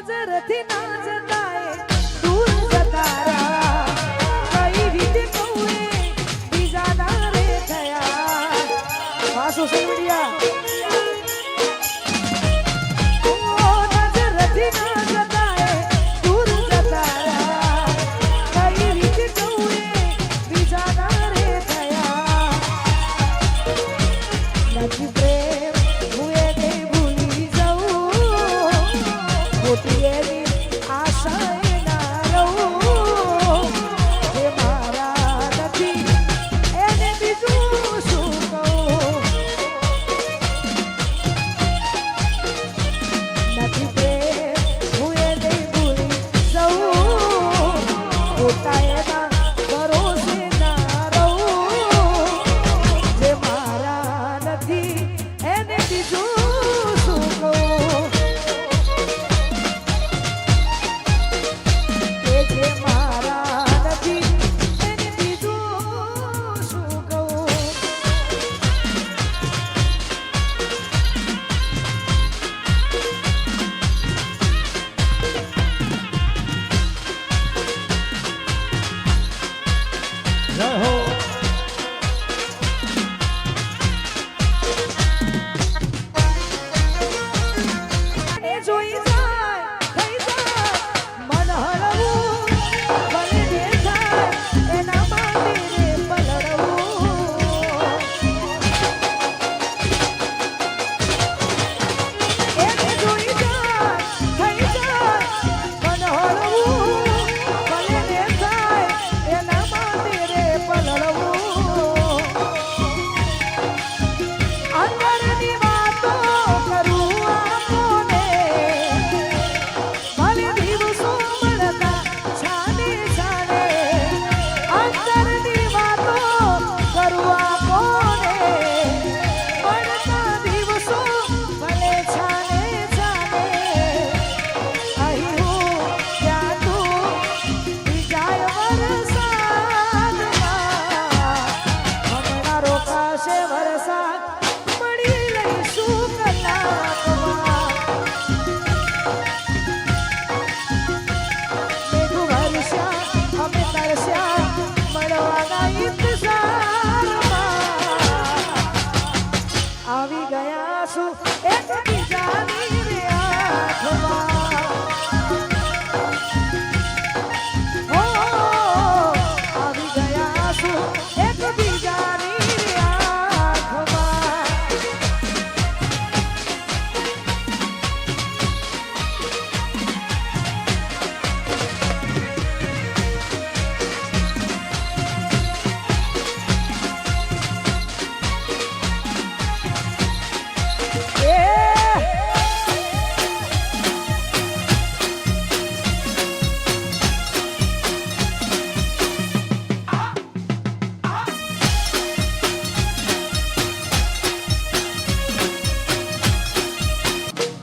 નજરથી ના જતાય દૂર જતા રહ્યા કઈ રીતે કહું બીજા ના રે થયા સોશિયલ મીડિયા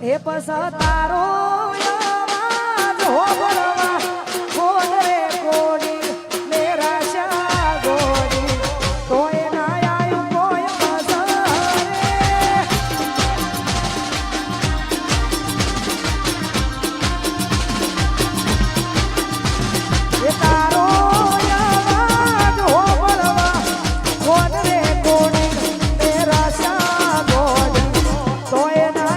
એ પસા તારો આવાજ હોબળવા કોણ રે કોડી મેરા શા ગોડી તોય ના આયું કોઈ મજા એ તારો આવાજ હોબળવા કોણ રે કોડી મેરા શા ગોડી તોય ના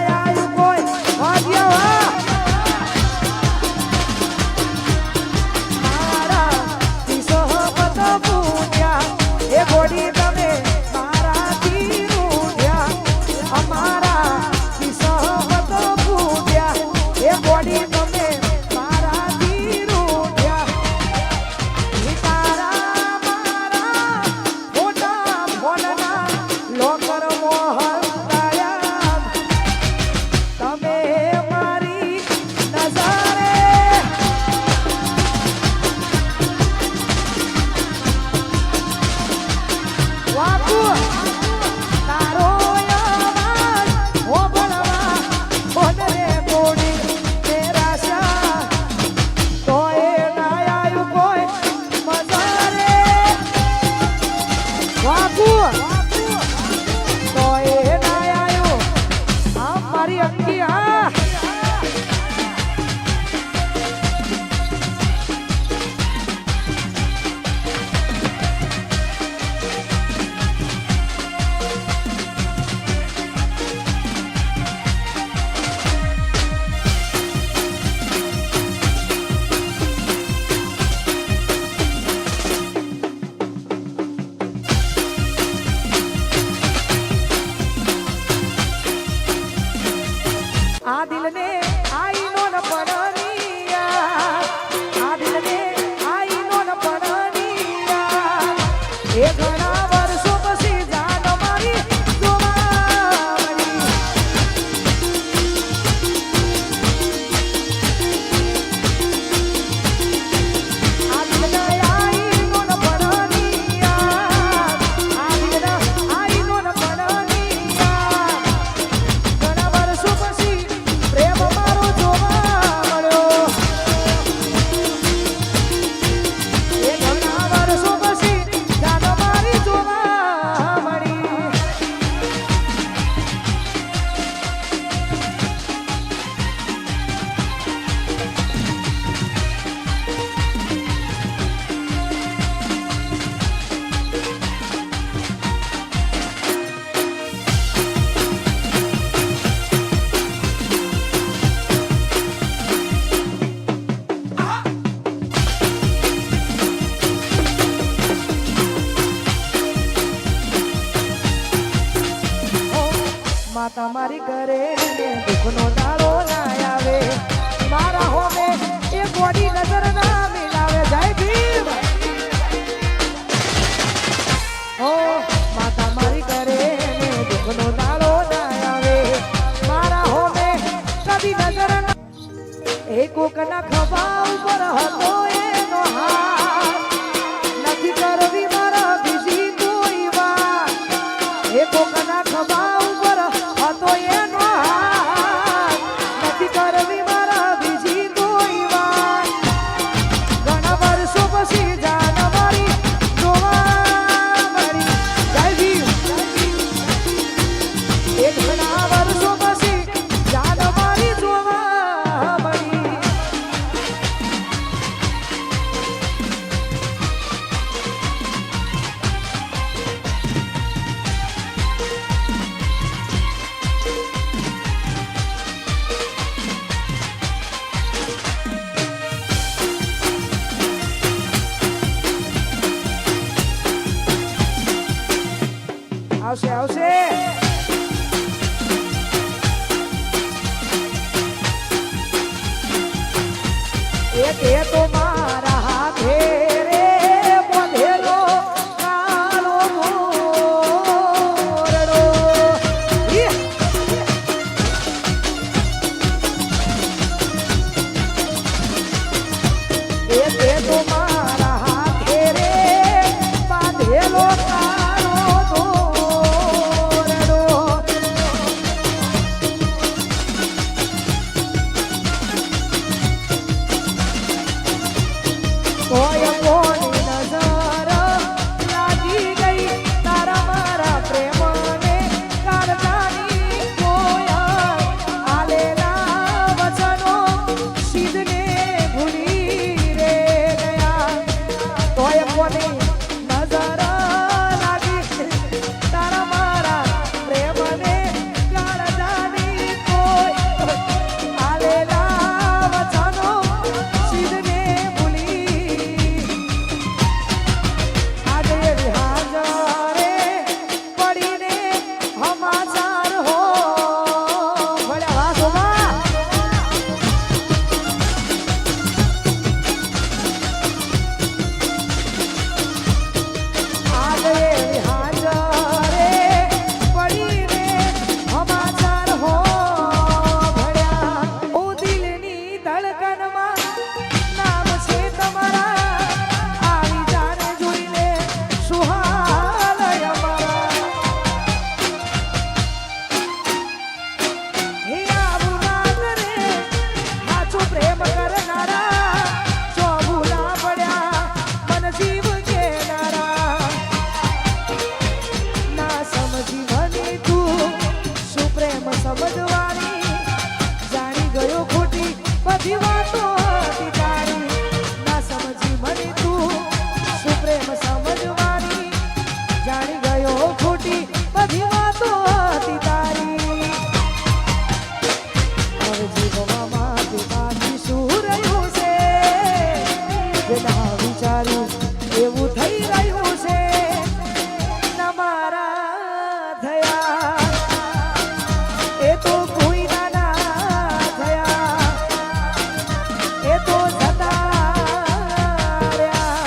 કરે ને દુઃખનો દાડો ના આવે મારા હોમે એ ગોડી નજર ના મિલાવે જય ભીમ ઓ માતા મારી કરે ને દુઃખનો દાડો ના આવે મારા હોમે કદી નજર ના એ કોકના ખભા ઉપર હતો એનો હાથ નથી કરવી મારા બીજી કોઈ વાત એ કોકના ખભા ઉપર હતો એનો હાથ નથી કરવી મારા બીજી કોઈ વાત ઘણા વર્ષો પછી જાન મારી જોવા મળી જય ભીમ એ ઘણા વર્ષો પછી જાન મારી જોવા મળી આવશે આવશે એક એ તો મારા હાથે રે બાંધેલો કાળો મોરડો એક એ તો મારા હાથે રે બાંધેલો કાળો કોઈ કોની નજર લાગી ગઈ તારા મારા પ્રેમને કારજાની કોયા આલેલા વચનો સિદ્ધને ભૂલી રે ગયા કોઈ કોની નજર લાગી તારા મારા પ્રેમને કારજાની કોઈ આલેલા વચનો સિદ્ધને સમજવાની જાણી ગયો ખોટી બધી વાતો હતી તારી ના સમજી મને તું શું પ્રેમ સમજવાની જાણી ગયો ખોટી બધી વાતો હતી તારી હવે જીવવા માટે બાકી શું રહ્યું છે જેના વિચાર્યું એવું થઈ રહ્યું છે ના મારા થયા એ તો કોઈ ના થયા એ તો જતા રહ્યા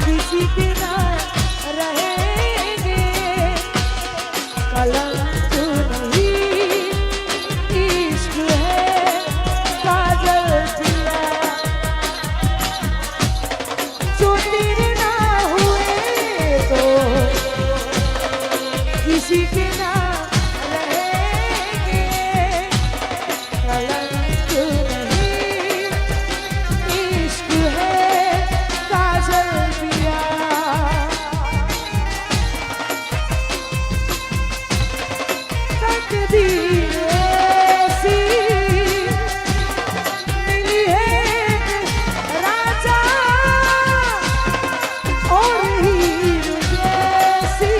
किसी के ना रहेंगे कलंक नहीं इश्क है काजल पिया जो तेरे ना हुए तो किसी के ना रहेंगे कलंक नहीं इश्क है काजल पिया तकदीर ऐसी मिली है राजा और हीर जैसी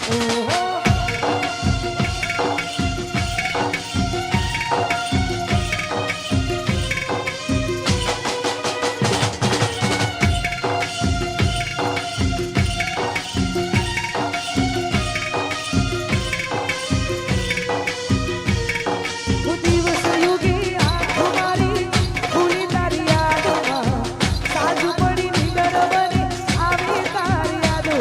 ઓહો દિવસ યુગી આંખ મારી ભૂલી તારી યાદમાં સાજુ પડી નીંદર બની આવી તારી યાદો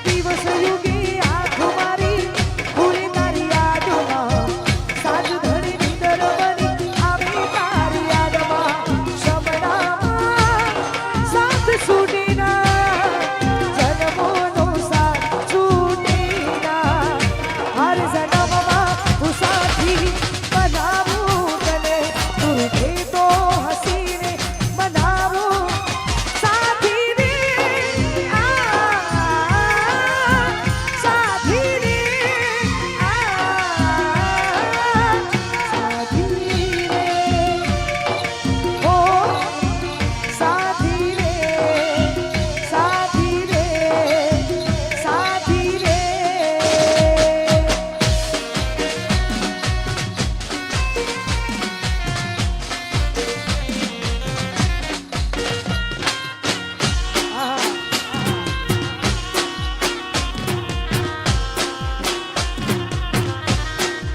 દિવસ યુગી આંખ મારી ભૂલી તારી યાદમાં સાજુ ધણી નીંદર બની આવી તારી યાદમાં શમણામાં સાથ છૂટીના જન્મોનો સાથ છૂટીના હર જન્મમાં હું સાથી બનાવું તને તું કે તો હસીને બનાવું સાથી રે સાથી રે સાથી રે ઓ સાથી રે સાથી રે સાથી રે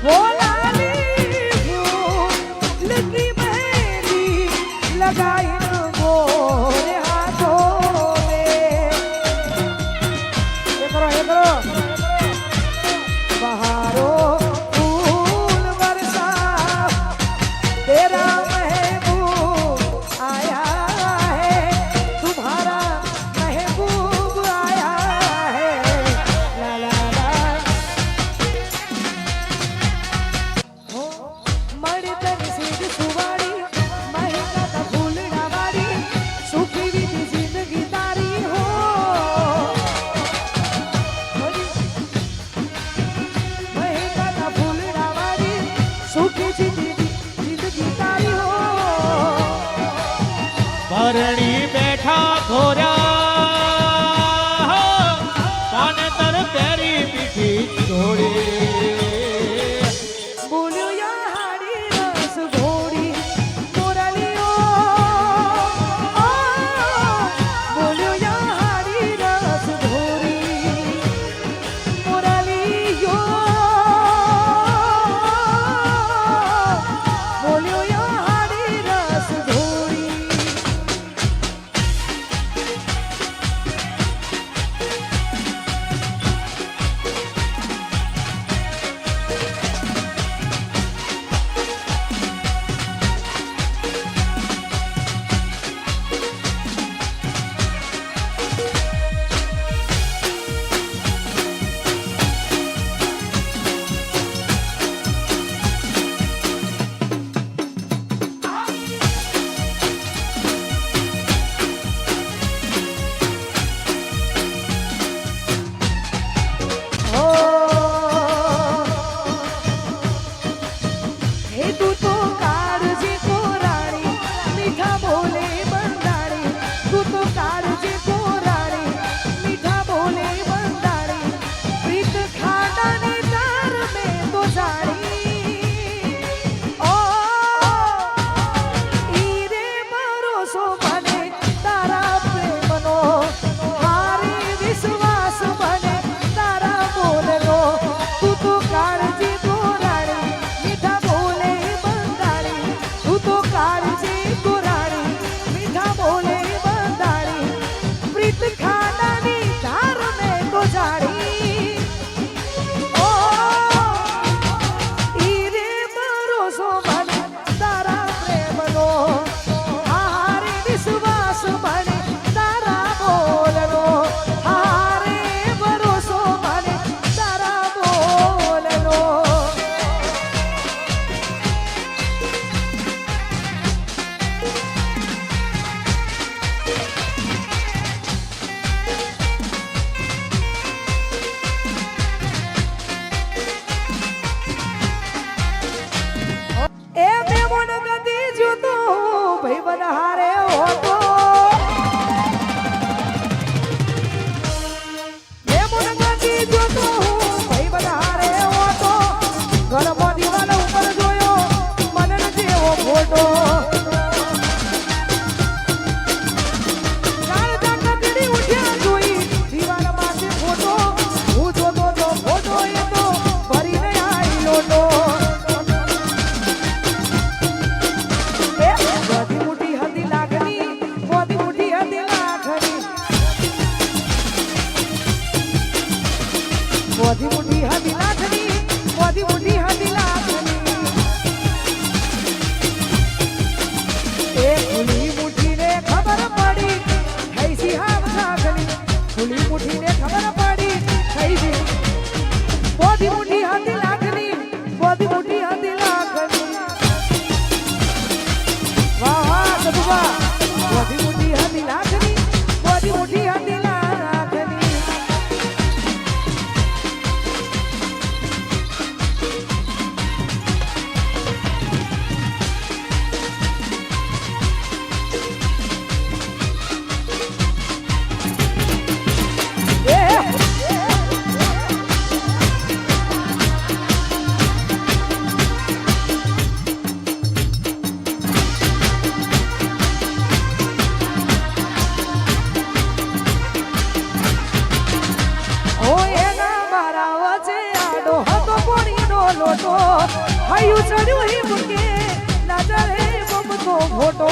वो लाली फूल की मेहंदी लगाई मोरे हाथों में ये करो बहारो फूल बरसा तेरा महबूब आया है तुम्हारा महबूब आया है ला ला ला મળી તને સીધ સુવાડી મહેકાતા ફૂલડા વાળી સુખી વીતી જિંદગી તારી હો મહેકાતા ફૂલડા વાળી સુખી જિંદગી તારી હો પરણી બેઠા ઘોર્યા પાનતર પેરી મીઠી જોડી બોલ્યો યારી રસ ઘોડી મોરલીઓ બોલ્યો યારી રસ ઘોડી મોરલીઓ બોલ્યો યારી રસ ઘોડી હૈયું ચડ્યું હિમ કે નજરે મમતો ફોટો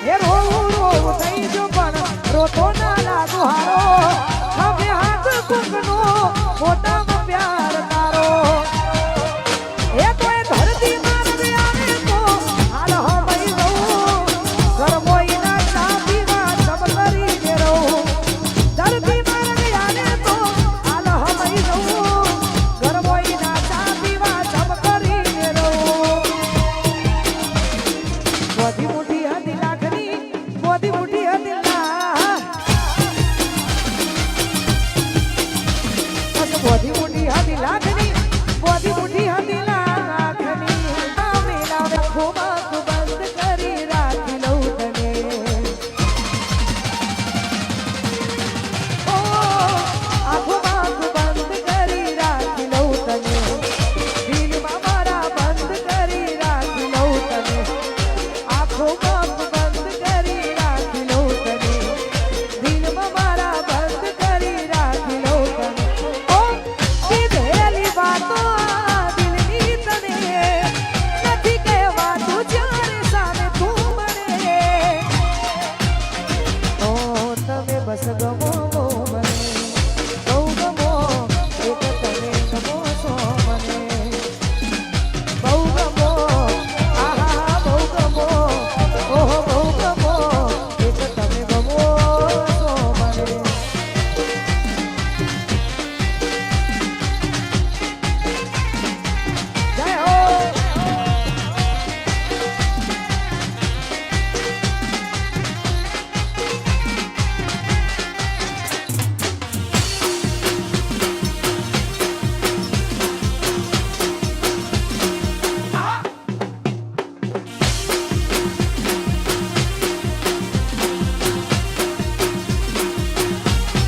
હે રોવું રોવું થઈ જો પણ રોતો ના લાગુ હારો હવે હાથ કુંકનો મોટામાં પ્યાર તારો એ કોઈ ધરતી મારવે આવે તો હાલ હમઈ રહું ગરમોઈ ના ચા પીવા સબ કરી દે રહું ધરતી મારવે આવે તો હાલ હમઈ રહું ગરમોઈ ના ચા પીવા સબ કરી દે રહું મોટી મોટી હતી લાખની મોટી મોટી હતી મોટી મોટી હતી લાખની મોટી મોટી હતી લાખની નામે નામે ખૂબ બંધ કરી રાખી લઉં તને ઓ આખો બંધ કરી રાખી લઉં તને દિલમાં મારા બંધ કરી રાખી લઉં તને આખો બંધ કરી રાખી લઉં તને દિલમાં મારા બંધ કરી રાખી લઉં તને ઓ કીધેલી વાતો આ દિલની તને નથી કહેવાતું જ્યારે સામે તું મને ઓ તમે બસ ગમો બહુ મને બહુ ગમો એક તમે ગમો છો મને બહુ ગમો આહા બહુ ગમો ઓહો બહુ ગમો એક તમે ગમો છો મને જય હો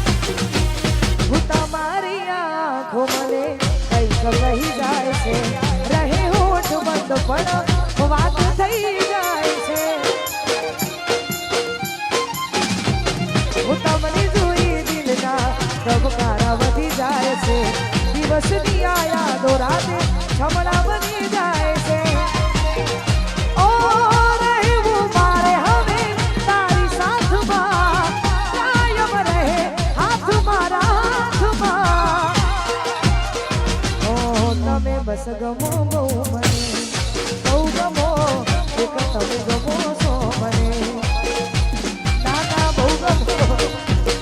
હું તમારી આંખો મને કંઈક કહી જાય છે રહે હોઠ બંધ પણ વાત થઈ જાય છે હું તમને જોઈ દિલના ધબકારા વધી જાય છે દિવસની આ યાદો રાતે છમણા બની જાય છે ઓ રહેવું મારે હવે તારી સાથમાં કાયમ રહે હાથ મારા હાથમાં ઓ તમે બસ ગમો બહુ મને બહુ ગમો એક તમે ગમો છો મને નાના બહુ ગમો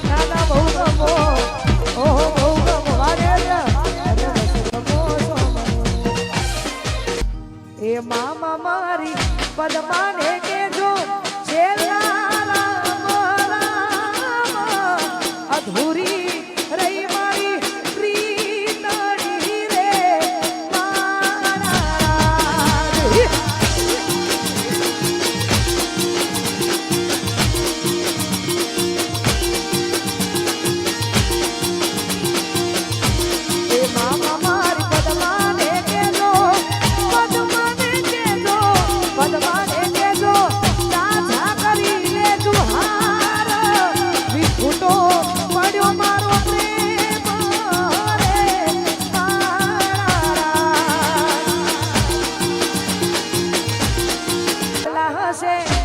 નાના બહુ ગમો ઓહો બહુ ગમો વારે તમે બસ ગમો છો મને એ મામા મારી પદમાને કેજો છેલ્લા રામ રામ અધૂરી રહી મારી પ્રીતણી રે મારા એ મામા મારી પદમાને કેજો પદમાને કેજો પદમાને કેજો સાજા કરી લેજો હાર વિખૂટો પડ્યો મારો પ્રેમ રે મારા હશે